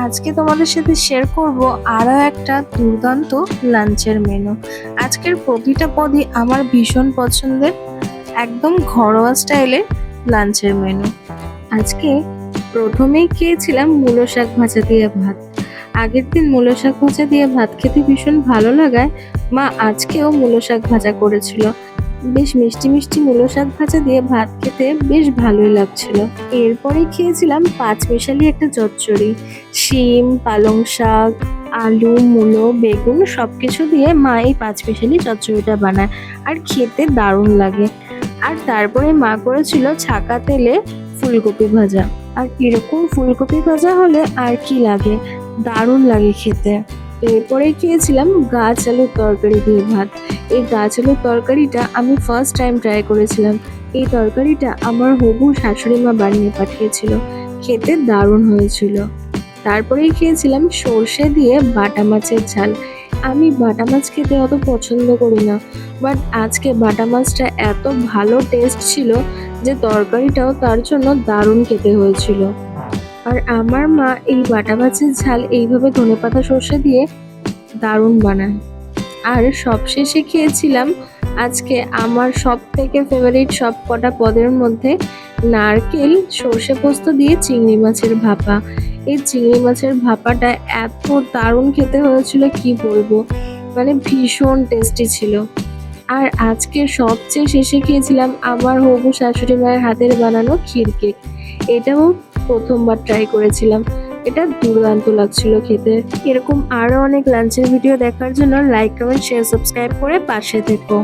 আজকে তোমাদের সাথে শেয়ার করব আরও একটা দুর্দান্ত লাঞ্চের মেনু। আজকের প্রতিটা পদই আমার ভীষণ পছন্দের, একদম ঘরোয়া স্টাইলের লাঞ্চের মেনু। আজকে প্রথমেই খেয়েছিলাম মূলো শাক ভাজা দিয়ে ভাত। আগের দিন মূলো শাক ভাজা দিয়ে ভাত খেতে ভীষণ ভালো লাগায় মা আজকেও মূলো শাক ভাজা করেছিল। বেশ মিষ্টি মিষ্টি মূলো শাক ভাজা দিয়ে ভাত খেতে বেশ ভালোই লাগছিল। এরপরে খেয়েছিলাম পাঁচমিশালি একটা চচ্চড়ি। শিম, পালং শাক, আলু, মূলো, বেগুন সবকিছু দিয়ে মা এই পাঁচমিশালি চচ্চড়িটা বানায়, আর খেতে দারুণ লাগে। আর তারপরে মা করেছিল ছাকা তেলে ফুলকপি ভাজা। আর এরকম ফুলকপি ভাজা হলে আর কি লাগে, দারুণ লাগে খেতে। এরপরে খেয়েছিলাম গাছ আলুর তরকারি দিয়ে ভাত। এই গাছ আলুর তরকারিটা আমি ফার্স্ট টাইম ট্রাই করেছিলাম। এই তরকারিটা আমার হবু শাশুড়ি মা বানিয়ে পাঠিয়েছিল, খেতে দারুণ হয়েছিল। তারপরেই খেয়েছিলাম সর্ষে দিয়ে বাটা মাছের ঝাল। আমি বাটা মাছ খেতে অত পছন্দ করি না, বাট আজকে বাটা মাছটা এত ভালো টেস্ট ছিল যে তরকারিটাও তার জন্য দারুণ খেতে হয়েছিল। আর আমার মা এই বাটা মাছের ঝাল এইভাবে ধনেপাতা সর্ষে দিয়ে দারুণ বানায়। আর সবশেষে খেয়েছিলাম আজকে আমার সব থেকে ফেভারিট সব কটা পদের মধ্যে নারকেল সর্ষে পোস্ত দিয়ে চিংড়ি মাছের ভাপা। এই চিংড়ি মাছের ভাপাটা এত দারুণ খেতে হয়েছিল কি বলবো, মানে ভীষণ টেস্টি ছিল। আর আজকে সবচেয়ে শেষে খেয়েছিলাম আমার হবু শাশুড়ি মায়ের হাতের বানানো ক্ষীর কেক। এটাও প্রথমবার ট্রাই করেছিলাম, এটা দুর্দান্ত লাগছিল খেতে। এরকম আরো অনেক লাঞ্চের ভিডিও দেখার জন্য লাইক, কমেন্ট, শেয়ার, সাবস্ক্রাইব করে পাশে থেকো।